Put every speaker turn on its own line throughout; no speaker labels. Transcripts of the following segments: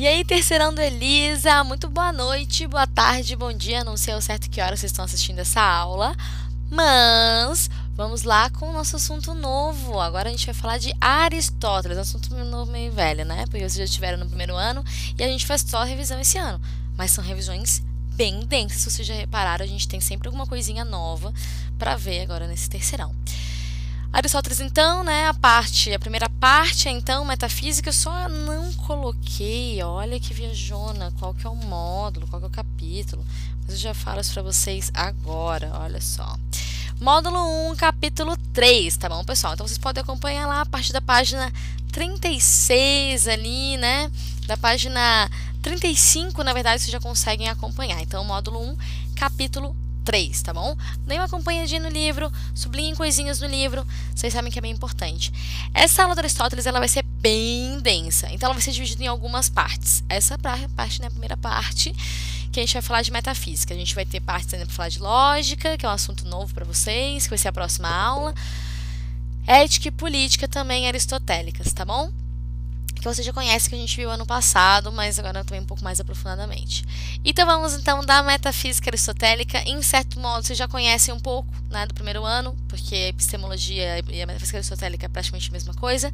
E aí, terceirando Elisa, muito boa noite, boa tarde, bom dia. Não sei ao certo que hora vocês estão assistindo essa aula, mas vamos lá com o nosso assunto novo. Agora a gente vai falar de Aristóteles, assunto novo meio velho, né? Porque vocês já estiveram no primeiro ano e a gente faz só revisão esse ano, mas são revisões bem densas. Se vocês já repararam, a gente tem sempre alguma coisinha nova para ver agora nesse terceirão. Aristóteles, então, né, a primeira parte é, então, metafísica. Eu só não coloquei, olha que viajona, qual que é o módulo, qual que é o capítulo, mas eu já falo isso pra vocês agora, olha só. Módulo 1, capítulo 3, tá bom, pessoal? Então, vocês podem acompanhar lá a partir da página 36 ali, né, da página 35, na verdade, vocês já conseguem acompanhar. Então, módulo 1, capítulo 3, tá bom? Dê uma acompanhadinha no livro, sublinhem coisinhas no livro, vocês sabem que é bem importante. Essa aula do Aristóteles, ela vai ser bem densa, então ela vai ser dividida em algumas partes. Essa parte, né, a primeira parte, que a gente vai falar de metafísica. A gente vai ter partes ainda para falar de lógica, que é um assunto novo para vocês, que vai ser a próxima aula. Ética e política também aristotélicas, tá bom? Que você já conhece, que a gente viu ano passado, mas agora também um pouco mais aprofundadamente. Então vamos então da metafísica aristotélica. Em certo modo, vocês já conhecem um pouco, né, do primeiro ano, porque a epistemologia e a metafísica aristotélica é praticamente a mesma coisa.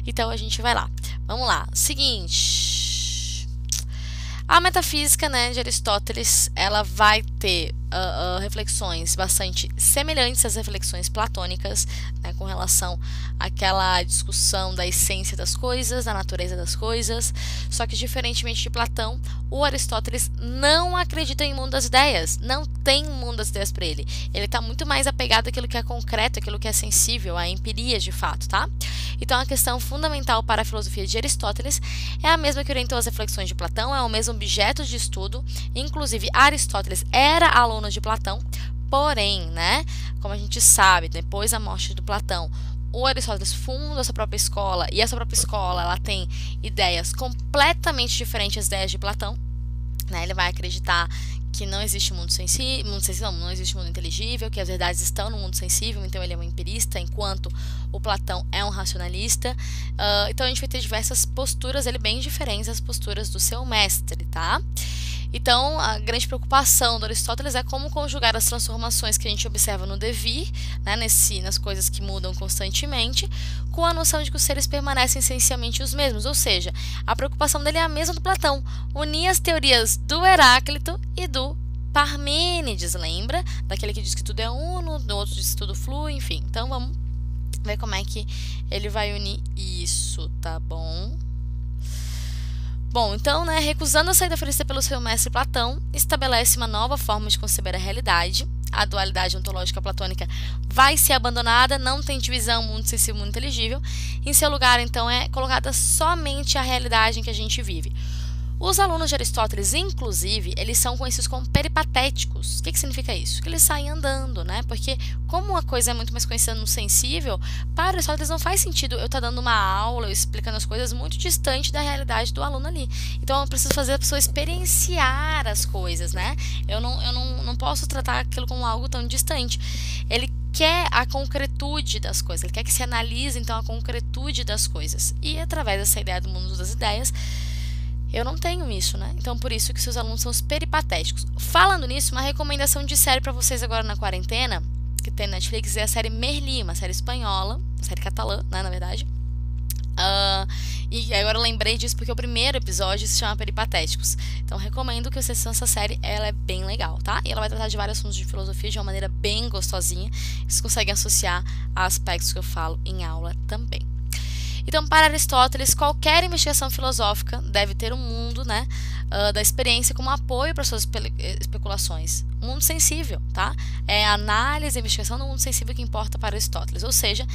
Então a gente vai lá. Vamos lá. Seguinte. A metafísica, né, de Aristóteles, ela vai ter reflexões bastante semelhantes às reflexões platônicas, né, com relação àquela discussão da essência das coisas, da natureza das coisas. Só que, diferentemente de Platão, o Aristóteles não acredita em mundo das ideias, não tem mundo das ideias para ele. Ele está muito mais apegado àquilo que é concreto, àquilo que é sensível, à empiria de fato, tá? Então, a questão fundamental para a filosofia de Aristóteles é a mesma que orientou as reflexões de Platão, é o mesmo objeto de estudo. Inclusive, Aristóteles era aluno de Platão, porém, né, como a gente sabe, depois da morte do Platão, o Aristóteles funda a sua própria escola, e essa própria escola, ela tem ideias completamente diferentes das ideias de Platão, né? Ele vai acreditar que não existe mundo sensível, não existe mundo inteligível, que as verdades estão no mundo sensível, então ele é um empirista, enquanto o Platão é um racionalista. Então a gente vai ter diversas posturas, ele bem diferentes das posturas do seu mestre, tá? Então, a grande preocupação do Aristóteles é como conjugar as transformações que a gente observa no devir, né, nas coisas que mudam constantemente, com a noção de que os seres permanecem essencialmente os mesmos. Ou seja, a preocupação dele é a mesma do Platão, unir as teorias do Heráclito e do Parmênides, lembra? Daquele que diz que tudo é uno, do outro diz que tudo flui, enfim. Então, vamos ver como é que ele vai unir isso, tá bom? Bom, então, né, recusando a saída oferecida pelo seu mestre Platão, estabelece uma nova forma de conceber a realidade. A dualidade ontológica platônica vai ser abandonada, não tem divisão mundo sensível e mundo inteligível. Em seu lugar, então, é colocada somente a realidade em que a gente vive. Os alunos de Aristóteles, inclusive, eles são conhecidos como peripatéticos. O que significa isso? Que eles saem andando, né? Porque como uma coisa é muito mais conhecida no sensível, para Aristóteles não faz sentido eu estar dando uma aula, eu explicando as coisas muito distante da realidade do aluno ali. Então eu preciso fazer a pessoa experienciar as coisas, né? Eu não posso tratar aquilo como algo tão distante. Ele quer a concretude das coisas, ele quer que se analise, então, a concretude das coisas. E através dessa ideia do mundo das ideias, eu não tenho isso, né? Então, por isso que seus alunos são os peripatéticos. Falando nisso, uma recomendação de série para vocês agora na quarentena, que tem na Netflix, é a série Merli, uma série espanhola, uma série catalã, né, na verdade. E agora eu lembrei disso porque o primeiro episódio se chama Peripatéticos. Então, recomendo que vocês assistam essa série, ela é bem legal, tá? E ela vai tratar de vários assuntos de filosofia de uma maneira bem gostosinha. Vocês conseguem associar a aspectos que eu falo em aula também. Então, para Aristóteles, qualquer investigação filosófica deve ter um mundo, né, da experiência como apoio para suas especulações. Um mundo sensível, tá? É a análise e a investigação do mundo sensível que importa para Aristóteles. Ou seja,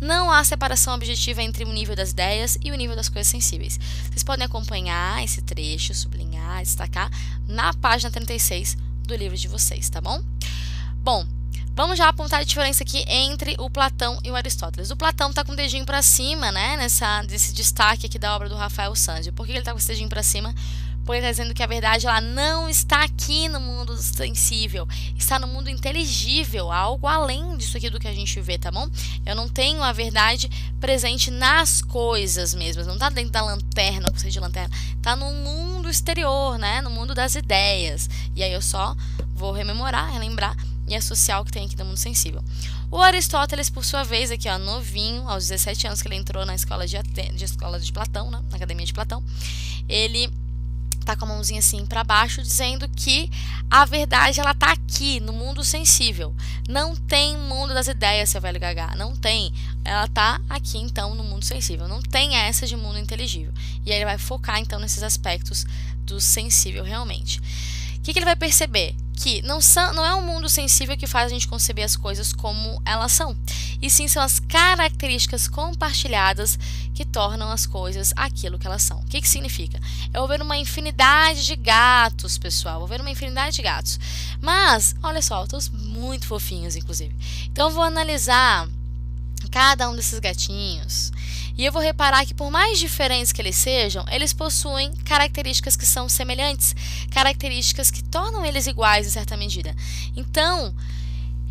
não há separação objetiva entre o nível das ideias e o nível das coisas sensíveis. Vocês podem acompanhar esse trecho, sublinhar, destacar na página 36 do livro de vocês, tá bom? Bom, vamos já apontar a diferença aqui entre o Platão e o Aristóteles. O Platão está com o dedinho para cima, né, desse destaque aqui da obra do Rafael Sanzio. Por que ele está com esse dedinho para cima? porque ele está dizendo que a verdade ela não está aqui no mundo sensível, está no mundo inteligível, algo além disso aqui do que a gente vê, tá bom? Eu não tenho a verdade presente nas coisas mesmas, não está dentro da lanterna, o conceito de lanterna, está no mundo exterior, né? No mundo das ideias. E aí eu só vou rememorar, relembrar e associar o que tem aqui no mundo sensível. O Aristóteles, por sua vez, aqui ó, novinho, aos 17 anos que ele entrou na escola de Platão, né, na academia de Platão, ele tá com a mãozinha assim para baixo, dizendo que a verdade ela tá aqui no mundo sensível. Não tem mundo das ideias, seu velho gagá, não tem. Ela tá aqui então no mundo sensível. Não tem essa de mundo inteligível. E aí ele vai focar então nesses aspectos do sensível realmente. O que ele vai perceber? Que não é um mundo sensível que faz a gente conceber as coisas como elas são, e sim são as características compartilhadas que tornam as coisas aquilo que elas são. O que significa? Eu vou ver uma infinidade de gatos, pessoal, vou ver uma infinidade de gatos, mas, olha só, todos muito fofinhos, inclusive. Então eu vou analisar cada um desses gatinhos e eu vou reparar que por mais diferentes que eles sejam, eles possuem características que são semelhantes, características que tornam eles iguais em certa medida. Então,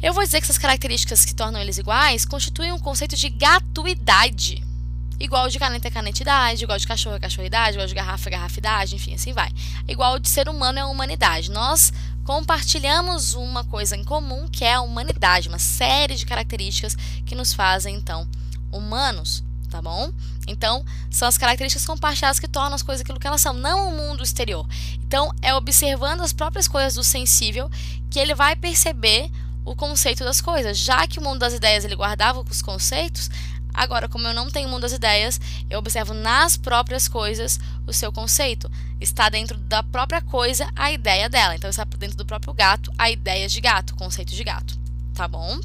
eu vou dizer que essas características que tornam eles iguais constituem um conceito de gatuidade. Igual de caneta é canetidade, igual de cachorro é cachorridade, igual de garrafa é garrafidade, enfim, assim vai. Igual de ser humano é humanidade. Nós compartilhamos uma coisa em comum, que é a humanidade, uma série de características que nos fazem, então, humanos. Tá bom? Então, são as características compartilhadas que tornam as coisas aquilo que elas são, não o mundo exterior. Então, é observando as próprias coisas do sensível que ele vai perceber o conceito das coisas. Já que o mundo das ideias ele guardava os conceitos, agora, como eu não tenho o mundo das ideias, eu observo nas próprias coisas o seu conceito. Está dentro da própria coisa a ideia dela. Então, está dentro do próprio gato a ideia de gato, o conceito de gato. Tá bom?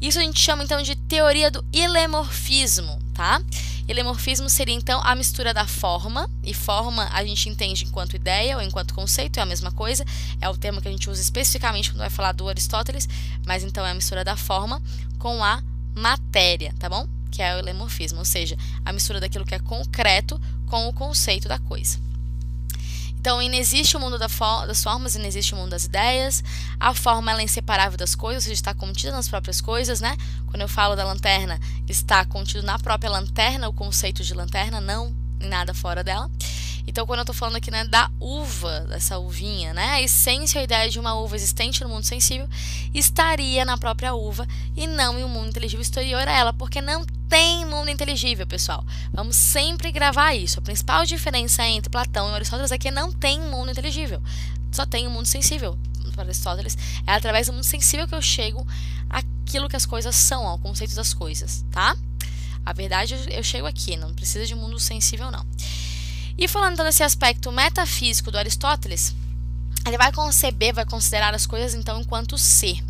Isso a gente chama então de teoria do ilemorfismo, tá? Ilemorfismo seria então a mistura da forma, e forma a gente entende enquanto ideia ou enquanto conceito, é a mesma coisa, é o termo que a gente usa especificamente quando vai falar do Aristóteles, mas então é a mistura da forma com a matéria, tá bom? Que é o ilemorfismo, ou seja, a mistura daquilo que é concreto com o conceito da coisa. Então, inexiste o mundo das formas, inexiste o mundo das ideias. A forma ela é inseparável das coisas, ou seja, está contida nas próprias coisas, né? Quando eu falo da lanterna, está contido na própria lanterna o conceito de lanterna, não em nada fora dela. Então, quando eu estou falando aqui, né, da uva, dessa uvinha, né, a essência, a ideia de uma uva existente no mundo sensível estaria na própria uva e não em um mundo inteligível exterior a ela, porque não tem mundo inteligível, pessoal. Vamos sempre gravar isso. A principal diferença entre Platão e Aristóteles é que não tem mundo inteligível, só tem um mundo sensível. Para Aristóteles, é através do mundo sensível que eu chego àquilo que as coisas são, ao conceito das coisas, tá? A verdade, eu chego aqui, não precisa de mundo sensível, não. E falando então desse aspecto metafísico do Aristóteles, ele vai considerar as coisas então enquanto ser.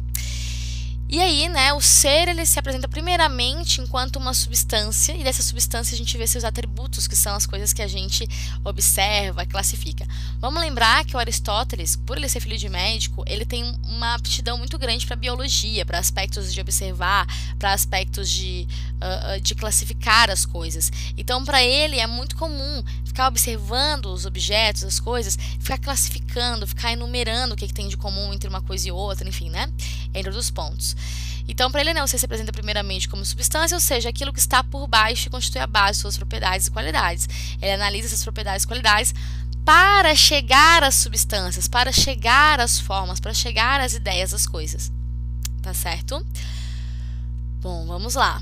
E aí, né, o ser ele se apresenta primeiramente enquanto uma substância, e dessa substância a gente vê seus atributos, que são as coisas que a gente observa, classifica. Vamos lembrar que o Aristóteles, por ele ser filho de médico, ele tem uma aptidão muito grande para biologia, para aspectos de observar, para aspectos de classificar as coisas. Então, para ele é muito comum ficar observando os objetos, as coisas, ficar classificando, ficar enumerando o que tem de comum entre uma coisa e outra, enfim, né? Entre os pontos. Então, para ele, não, você se apresenta primeiramente como substância, ou seja, aquilo que está por baixo e constitui a base de suas propriedades e qualidades. Ele analisa essas propriedades e qualidades para chegar às substâncias, para chegar às formas, para chegar às ideias das coisas. Tá certo? Bom, vamos lá.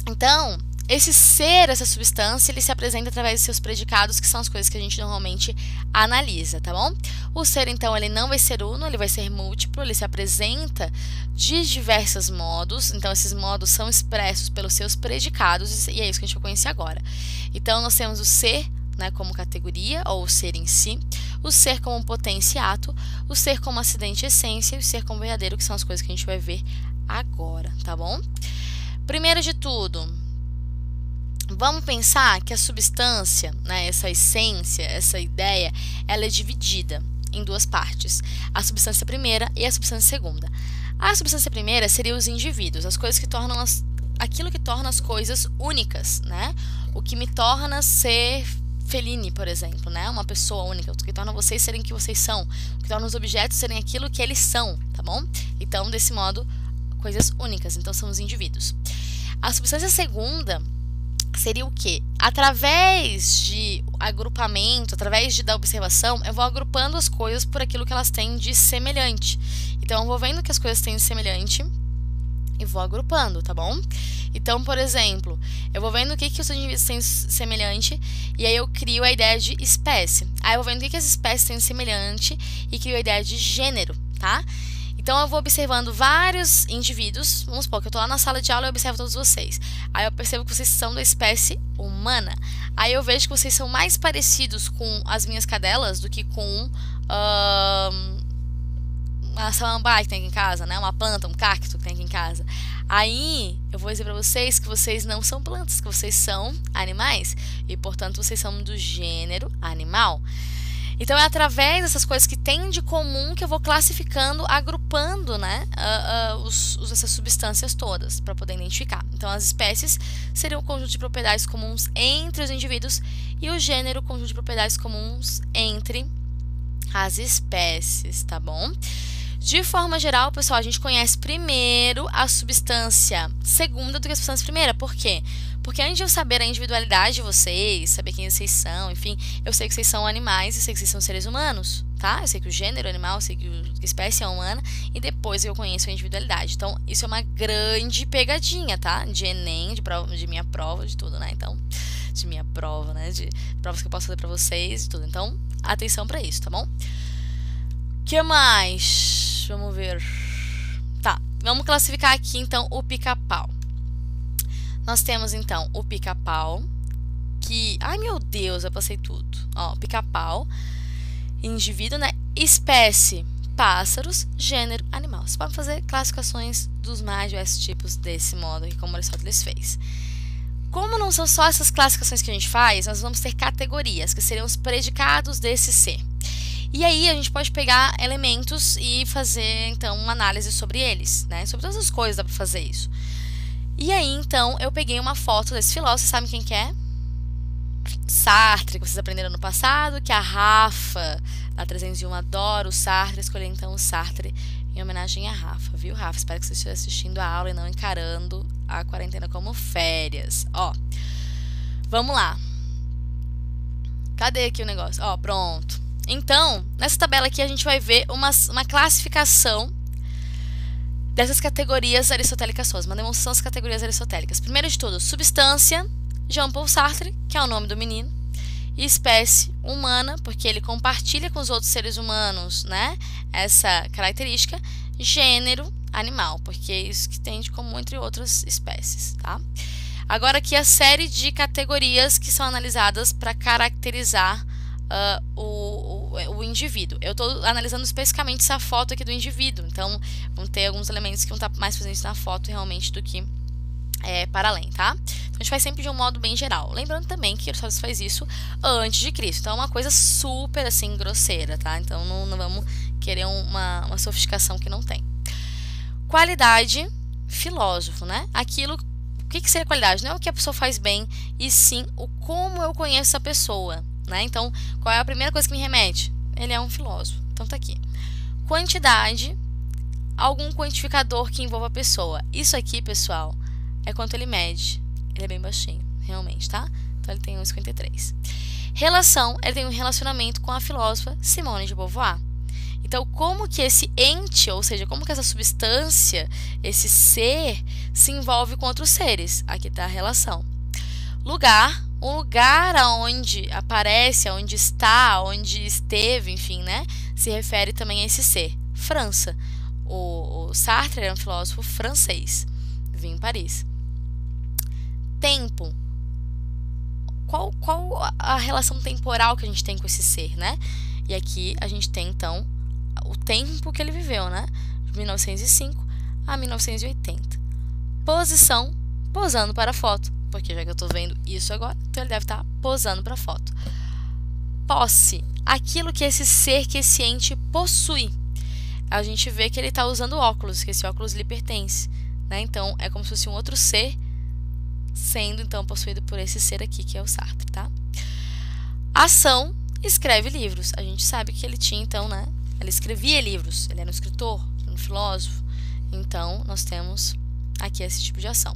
Então, esse ser, essa substância, ele se apresenta através de seus predicados, que são as coisas que a gente normalmente analisa, tá bom? O ser, então, ele não vai ser uno, ele vai ser múltiplo, ele se apresenta de diversos modos, então esses modos são expressos pelos seus predicados, e é isso que a gente vai conhecer agora. Então, nós temos o ser, né, como categoria, ou o ser em si, o ser como potência e ato, o ser como acidente e essência, e o ser como verdadeiro, que são as coisas que a gente vai ver agora, tá bom? Primeiro de tudo, vamos pensar que a substância, né, essa essência, essa ideia, ela é dividida em duas partes. A substância primeira e a substância segunda. A substância primeira seria os indivíduos, as coisas que tornam aquilo que torna as coisas únicas, né? O que me torna ser Fellini, por exemplo, né? Uma pessoa única, o que torna vocês serem o que vocês são, o que torna os objetos serem aquilo que eles são, tá bom? Então, desse modo, coisas únicas, então são os indivíduos. A substância segunda seria o quê? Através de agrupamento, através da observação, eu vou agrupando as coisas por aquilo que elas têm de semelhante. Então, eu vou vendo que as coisas têm de semelhante e vou agrupando, tá bom? Então, por exemplo, eu vou vendo o que os indivíduos têm de semelhante e aí eu crio a ideia de espécie. Aí eu vou vendo o que as espécies têm de semelhante e crio a ideia de gênero, tá? Então, eu vou observando vários indivíduos. Vamos supor que eu tô lá na sala de aula e eu observo todos vocês. Aí eu percebo que vocês são da espécie humana. Aí eu vejo que vocês são mais parecidos com as minhas cadelas do que com uma samambaia que tem aqui em casa, né? Uma planta, um cacto que tem aqui em casa. Aí eu vou dizer pra vocês que vocês não são plantas, que vocês são animais. E, portanto, vocês são do gênero animal. Então, é através dessas coisas que têm de comum que eu vou classificando, agrupando, né, essas substâncias todas para poder identificar. Então, as espécies seriam o conjunto de propriedades comuns entre os indivíduos e o gênero, o conjunto de propriedades comuns entre as espécies, tá bom? De forma geral, pessoal, a gente conhece primeiro a substância segunda do que a substância primeira. Por quê? Porque antes de eu saber a individualidade de vocês, saber quem vocês são, enfim, eu sei que vocês são animais, eu sei que vocês são seres humanos, tá? Eu sei que o gênero é animal, eu sei que a espécie é humana, e depois eu conheço a individualidade. Então, isso é uma grande pegadinha, tá? De Enem, de minha prova, de tudo, né? Então, de minha prova, né? De provas que eu posso fazer pra vocês, de tudo. Então, atenção pra isso, tá bom? O que mais? Vamos ver. Tá, vamos classificar aqui, então, o pica-pau. Nós temos, então, o pica-pau, que... Ai, meu Deus, eu passei tudo. Ó, pica-pau, indivíduo, né? Espécie, pássaros, gênero, animal. Você pode fazer classificações dos mais diversos tipos desse modo, que como Aristóteles fez. Como não são só essas classificações que a gente faz, nós vamos ter categorias, que seriam os predicados desse ser. E aí a gente pode pegar elementos e fazer, então, uma análise sobre eles, né? Sobre todas as coisas dá pra fazer isso. E aí, então, eu peguei uma foto desse filósofo, vocês sabem quem que é? Sartre, que vocês aprenderam no passado, que a Rafa, da 301, adora o Sartre, escolhi então o Sartre em homenagem a Rafa, viu, Rafa? Espero que você esteja assistindo a aula e não encarando a quarentena como férias. Ó, vamos lá. Cadê aqui o negócio? Ó, pronto. Então, nessa tabela aqui a gente vai ver uma classificação dessas categorias aristotélicas suas, uma demonstração das categorias aristotélicas. Primeiro de tudo, substância, Jean-Paul Sartre, que é o nome do menino, e espécie humana, porque ele compartilha com os outros seres humanos, né, essa característica, gênero, animal, porque é isso que tem de comum entre outras espécies, tá? Agora aqui a série de categorias que são analisadas para caracterizar o indivíduo. Eu estou analisando especificamente essa foto aqui do indivíduo, então vão ter alguns elementos que vão estar mais presentes na foto realmente do que para além, tá? Então a gente faz sempre de um modo bem geral. Lembrando também que Aristóteles faz isso antes de Cristo, então é uma coisa super assim grosseira, tá? Então não vamos querer uma sofisticação que não tem. Qualidade, filósofo, né? Aquilo, o que seria qualidade? Não é o que a pessoa faz bem, e sim o como eu conheço essa pessoa. Né? Então, qual é a primeira coisa que me remete? Ele é um filósofo. Então, tá aqui. Quantidade, algum quantificador que envolva a pessoa. Isso aqui, pessoal, é quanto ele mede. Ele é bem baixinho, realmente, tá? Então, ele tem 1,53. Relação, ele tem um relacionamento com a filósofa Simone de Beauvoir. Então, como que esse ente, ou seja, como que essa substância, esse ser, se envolve com outros seres? Aqui está a relação. Lugar, um lugar aonde aparece, aonde está, onde esteve, enfim, né? Se refere também a esse ser. França. O Sartre era um filósofo francês. Vivia em Paris. Tempo. Qual a relação temporal que a gente tem com esse ser, né? E aqui a gente tem, então, o tempo que ele viveu, né? De 1905 a 1980. Posição, posando para a foto. Porque já que eu tô vendo isso agora, então ele deve estar posando para a foto. Posse, aquilo que esse ser, que esse ente possui. A gente vê que ele está usando óculos, que esse óculos lhe pertence, né? Então, é como se fosse um outro ser, sendo então possuído por esse ser aqui, que é o Sartre, tá? Ação, escreve livros. A gente sabe que ele tinha, então, né? Ele escrevia livros, ele era um escritor, um filósofo. Então, nós temos aqui esse tipo de ação.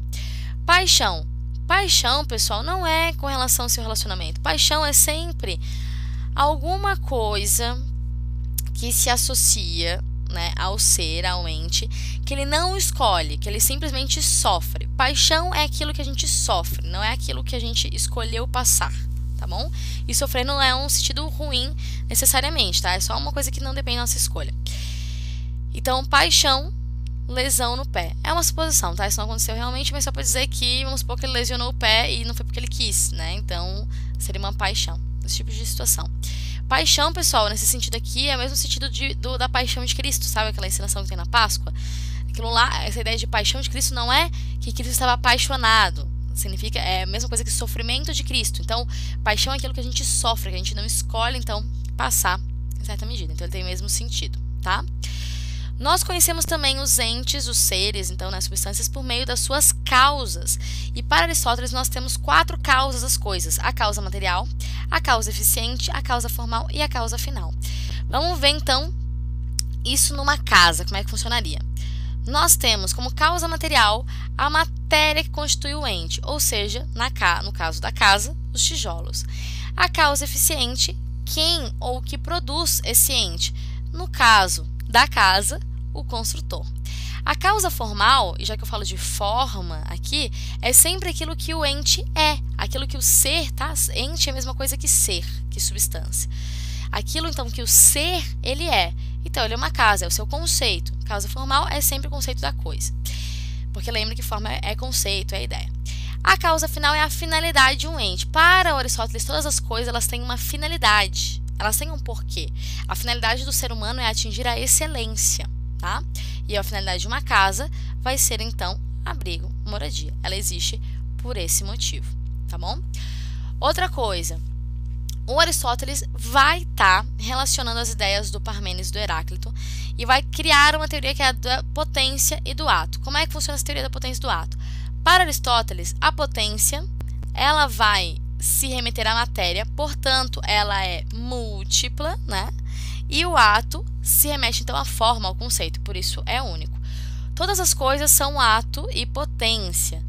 Paixão. Paixão, pessoal, não é com relação ao seu relacionamento. Paixão é sempre alguma coisa que se associa, né, ao ser, ao ente, que ele não escolhe, que ele simplesmente sofre. Paixão é aquilo que a gente sofre, não é aquilo que a gente escolheu passar, tá bom? E sofrer não é um sentido ruim necessariamente, tá? É só uma coisa que não depende da nossa escolha. Então, paixão, lesão no pé. É uma suposição, tá? Isso não aconteceu realmente, mas só para dizer que, vamos supor que ele lesionou o pé e não foi porque ele quis, né? Então, seria uma paixão, esse tipo de situação. Paixão, pessoal, nesse sentido aqui, é o mesmo sentido da paixão de Cristo, sabe? Aquela encenação que tem na Páscoa. Aquilo lá, essa ideia de paixão de Cristo não é que Cristo estava apaixonado. Significa, é a mesma coisa que sofrimento de Cristo. Então, paixão é aquilo que a gente sofre, que a gente não escolhe, então, passar em certa medida. Então, ele tem o mesmo sentido, tá? Nós conhecemos também os entes, os seres, então, nas substâncias, por meio das suas causas. E para Aristóteles, nós temos 4 causas das coisas: a causa material, a causa eficiente, a causa formal e a causa final. Vamos ver, então, isso numa casa, como é que funcionaria. Nós temos como causa material a matéria que constitui o ente, ou seja, no caso da casa, os tijolos. A causa eficiente, quem ou que produz esse ente. No caso da casa, o construtor. A causa formal, e já que eu falo de forma aqui, é sempre aquilo que o ente é, aquilo que o ser, tá? Ente é a mesma coisa que ser, que substância. Aquilo, então, que o ser, ele é. Então, ele é uma casa, é o seu conceito. Causa formal é sempre o conceito da coisa. Porque lembra que forma é conceito, é ideia. A causa final é a finalidade de um ente. Para Aristóteles, todas as coisas, elas têm uma finalidade. Elas têm um porquê. A finalidade do ser humano é atingir a excelência, tá? E a finalidade de uma casa vai ser, então, abrigo, moradia. Ela existe por esse motivo, tá bom? Outra coisa, o Aristóteles vai estar relacionando as ideias do Parmênides e do Heráclito e vai criar uma teoria que é a da potência e do ato. Como é que funciona essa teoria da potência e do ato? Para Aristóteles, a potência, ela vai se remeter à matéria, portanto, ela é múltipla, né? E o ato se remete, então, à forma, ao conceito, por isso é único. Todas as coisas são ato e potência.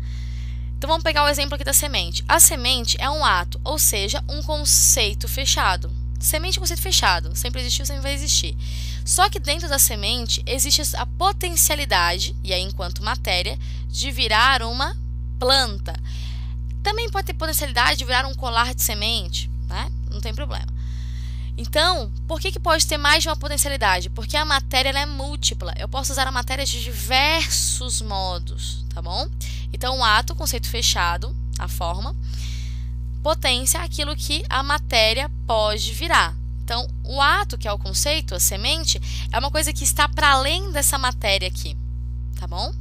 Então, vamos pegar o exemplo aqui da semente. A semente é um ato, ou seja, um conceito fechado. Semente é um conceito fechado, sempre existiu, sempre vai existir. Só que dentro da semente existe a potencialidade, e aí enquanto matéria, de virar uma planta. Também pode ter potencialidade de virar um colar de semente, né? Não tem problema. Então, por que pode ter mais de uma potencialidade? Porque a matéria ela é múltipla. Eu posso usar a matéria de diversos modos, tá bom? Então, o ato, conceito fechado, a forma. Potência, aquilo que a matéria pode virar. Então, o ato, que é o conceito, a semente, é uma coisa que está para além dessa matéria aqui, tá bom?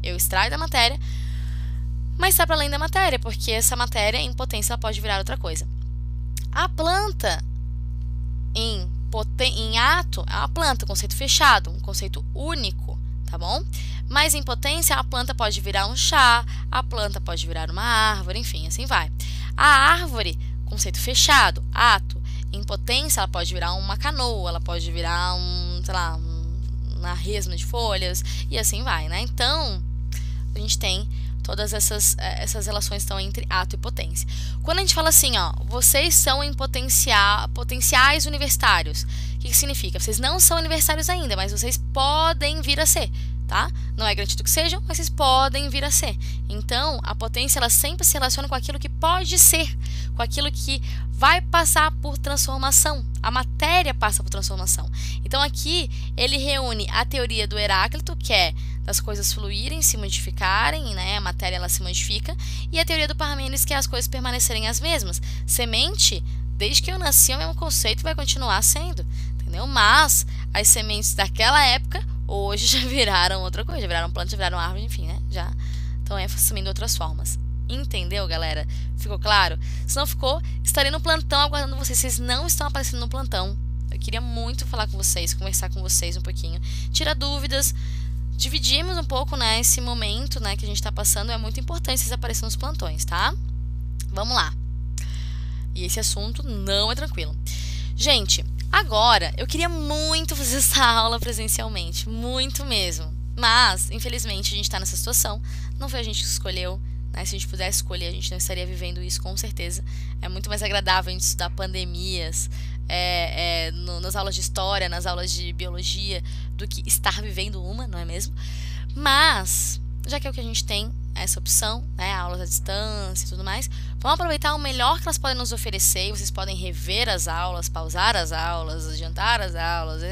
Eu extraio da matéria, mas está para além da matéria, porque essa matéria, em potência, ela pode virar outra coisa. A planta, em ato, é uma planta, conceito fechado, um conceito único, tá bom? Mas em potência, a planta pode virar um chá, a planta pode virar uma árvore, enfim, assim vai. A árvore, conceito fechado, ato. Em potência, ela pode virar uma canoa, ela pode virar uma resma de folhas, e assim vai, né? Então, a gente tem todas essas relações estão entre ato e potência. Quando a gente fala assim, ó, vocês são em potenciais universitários, o que significa? Vocês não são universitários ainda, mas vocês podem vir a ser, tá? Não é garantido que sejam, mas vocês podem vir a ser. Então, a potência, ela sempre se relaciona com aquilo que pode ser, com aquilo que vai passar por transformação. A matéria passa por transformação. Então, aqui, ele reúne a teoria do Heráclito, que é das coisas fluírem, se modificarem, né? A matéria, ela se modifica. E a teoria do Parmênides, que é as coisas permanecerem as mesmas. Semente, desde que eu nasci, é o mesmo conceito, vai continuar sendo, entendeu? Mas, as sementes daquela época, hoje já viraram outra coisa, já viraram planta, já viraram árvore, enfim, né? Já estão assumindo outras formas. Entendeu, galera? Ficou claro? Se não ficou, estarei no plantão aguardando vocês. Vocês não estão aparecendo no plantão. Eu queria muito falar com vocês, conversar com vocês um pouquinho, tirar dúvidas. Dividimos um pouco, né, esse momento, né, que a gente está passando. É muito importante vocês aparecerem nos plantões, tá? Vamos lá. E esse assunto não é tranquilo. Gente, agora eu queria muito fazer essa aula presencialmente, muito mesmo. Mas, infelizmente, a gente está nessa situação. Não foi a gente que escolheu, né? Se a gente pudesse escolher, a gente não estaria vivendo isso, com certeza. É muito mais agradável a gente estudar pandemias nas aulas de história, nas aulas de biologia, do que estar vivendo uma, não é mesmo? Mas, já que é o que a gente tem, essa opção, né, aulas à distância e tudo mais, vamos aproveitar o melhor que elas podem nos oferecer. Vocês podem rever as aulas, pausar as aulas, adiantar as aulas,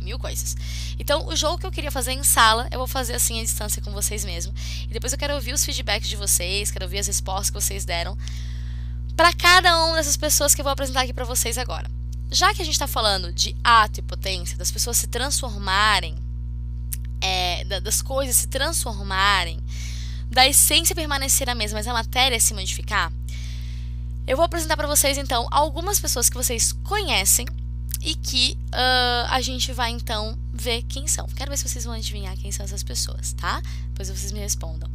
mil coisas. Então, o jogo que eu queria fazer em sala, eu vou fazer assim à distância com vocês mesmo. E depois eu quero ouvir os feedbacks de vocês, quero ouvir as respostas que vocês deram para cada uma dessas pessoas que eu vou apresentar aqui para vocês agora. Já que a gente está falando de ato e potência, das pessoas se transformarem, das coisas se transformarem, da essência permanecer a mesma, mas a matéria se modificar, eu vou apresentar para vocês, então, algumas pessoas que vocês conhecem e que a gente vai, então, ver quem são. Quero ver se vocês vão adivinhar quem são essas pessoas, tá? Depois vocês me respondam.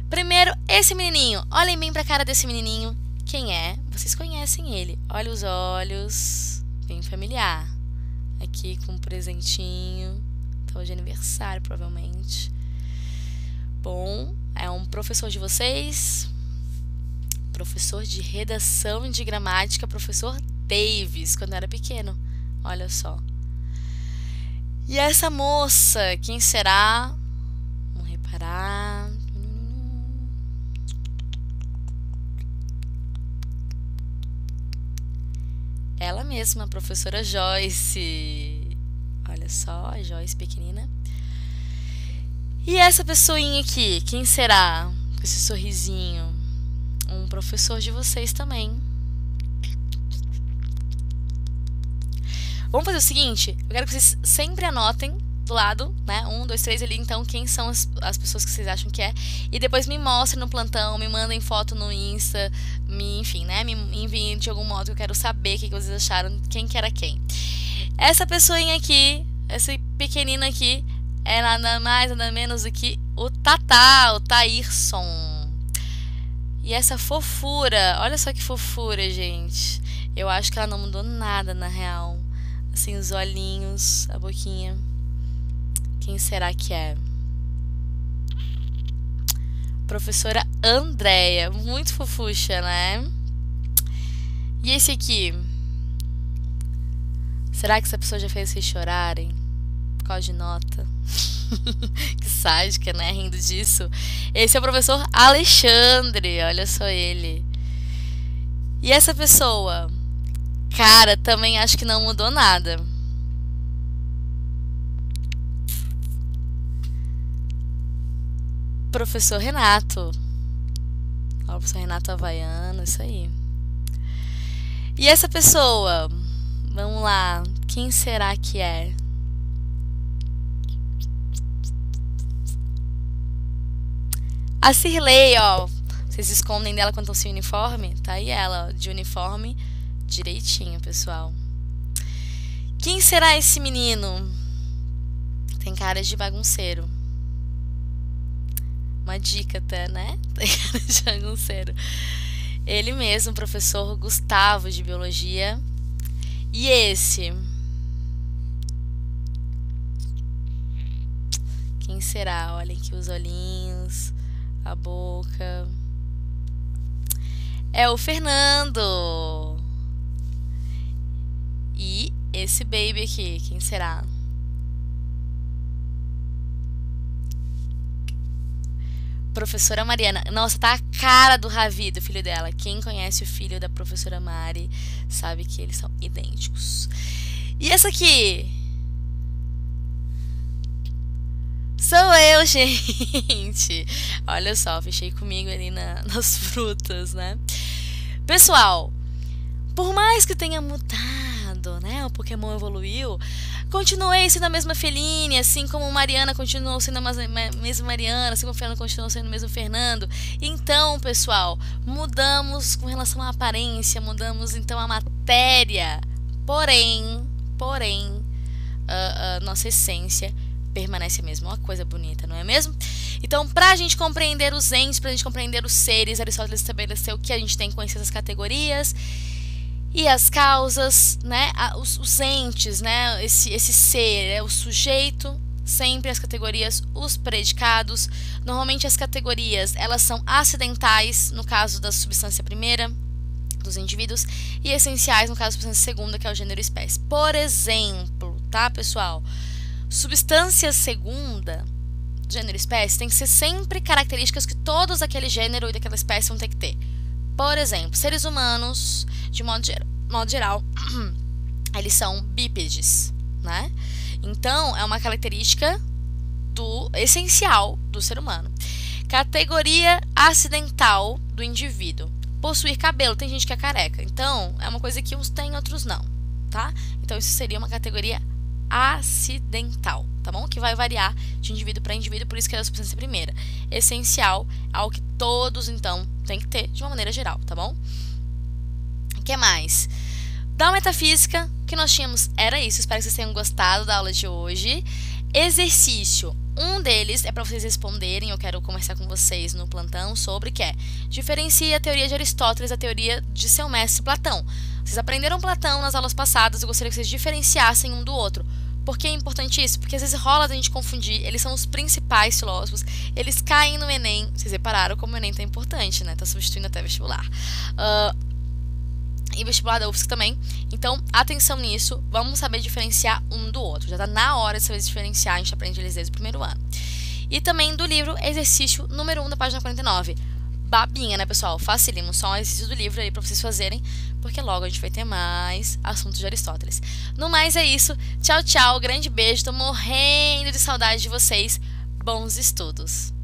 Primeiro, esse menininho. Olhem bem pra cara desse menininho. Quem é? Vocês conhecem ele. Olha os olhos. Bem familiar. Aqui com um presentinho. Então, de aniversário, provavelmente. Bom, é um professor de vocês, professor de redação e de gramática, professor Davis, quando eu era pequeno. Olha só. E essa moça, quem será? Vamos reparar. Ela mesma, a professora Joyce. Olha só, a Joyce pequenina. E essa pessoinha aqui, quem será? Com esse sorrisinho. Um professor de vocês também. Vamos fazer o seguinte, eu quero que vocês sempre anotem do lado, né? 1, 2, 3 ali, então, quem são as pessoas que vocês acham que é. E depois me mostrem no plantão, me mandem foto no Insta, enfim, né? Me enviem de algum modo que eu quero saber o que vocês acharam, quem que era quem. Essa pessoinha aqui, essa pequenina aqui, é nada mais, nada menos do que o Tatá, o Taírson. E essa fofura, olha só que fofura, gente. Eu acho que ela não mudou nada, na real. Assim, os olhinhos, a boquinha. Quem será que é? Professora Andréia, muito fofucha, né? E esse aqui? Será que essa pessoa já fez vocês chorarem? Qual de nota? Que sádica, né? Rindo disso. Esse é o professor Alexandre. Olha só ele. E essa pessoa? Cara, também acho que não mudou nada. Professor Renato. Ó, o professor Renato Havaiano, isso aí. E essa pessoa? Vamos lá. Quem será que é? A Cirlei, ó. Vocês escondem dela quando estão sem uniforme? Tá aí ela, ó, de uniforme direitinho, pessoal. Quem será esse menino? Tem cara de bagunceiro. Uma dica até, né? Tem cara de bagunceiro. Ele mesmo, professor Gustavo de Biologia. E esse? Quem será? Olhem aqui os olhinhos, a boca. É o Fernando. E esse baby aqui, quem será? Professora Mariana. Nossa, tá a cara do Ravi, do filho dela. Quem conhece o filho da professora Mari sabe que eles são idênticos. E essa aqui? Sou eu, gente. Olha só, fechei comigo ali nas frutas, né? Pessoal, por mais que tenha mudado, né? O Pokémon evoluiu, continuei sendo a mesma Feline, assim como Mariana continuou sendo a mesma Mariana, assim como Fernando continuou sendo o mesmo Fernando. Então, pessoal, mudamos com relação à aparência, mudamos então a matéria, porém, a nossa essência permanece a mesma, uma coisa bonita, não é mesmo? Então, pra gente compreender os entes, pra gente compreender os seres, Aristóteles estabeleceu que a gente tem que conhecer essas categorias. E as causas, né, os entes, né, esse ser, o sujeito, sempre as categorias, os predicados. Normalmente as categorias, elas são acidentais, no caso da substância primeira, dos indivíduos, e essenciais, no caso da substância segunda, que é o gênero e espécie. Por exemplo, tá, pessoal? Substância segunda, gênero e espécie, tem que ser sempre características que todos daquele gênero e daquela espécie vão ter que ter. Por exemplo, seres humanos, de modo geral, eles são bípedes, né? Então, é uma característica essencial do ser humano. Categoria acidental do indivíduo. Possuir cabelo. Tem gente que é careca. Então, é uma coisa que uns têm, outros não, tá? Então, isso seria uma categoria acidental, tá bom? Que vai variar de indivíduo para indivíduo, por isso que é a substância primeira. Essencial, algo que todos, então, tem que ter de uma maneira geral, tá bom? O que mais? Da metafísica, o que nós tínhamos era isso. Espero que vocês tenham gostado da aula de hoje. Exercício. Um deles é para vocês responderem, eu quero conversar com vocês no plantão sobre que é: diferencie a teoria de Aristóteles da teoria de seu mestre Platão. Vocês aprenderam Platão nas aulas passadas, eu gostaria que vocês diferenciassem um do outro. Por que é importante isso? Porque às vezes rola da gente confundir, eles são os principais filósofos, eles caem no Enem. Vocês repararam como o Enem tá importante, né? Tá substituindo até vestibular. E vestibular da UFSC também. Então, atenção nisso, vamos saber diferenciar um do outro. Já tá na hora de saber diferenciar, a gente aprende eles desde o primeiro ano. E também do livro Exercício número 1 da página 49. Babinha, né, pessoal? Facílimo, só um exercício do livro aí pra vocês fazerem, porque logo a gente vai ter mais assuntos de Aristóteles. No mais é isso. Tchau, tchau, grande beijo, tô morrendo de saudade de vocês. Bons estudos!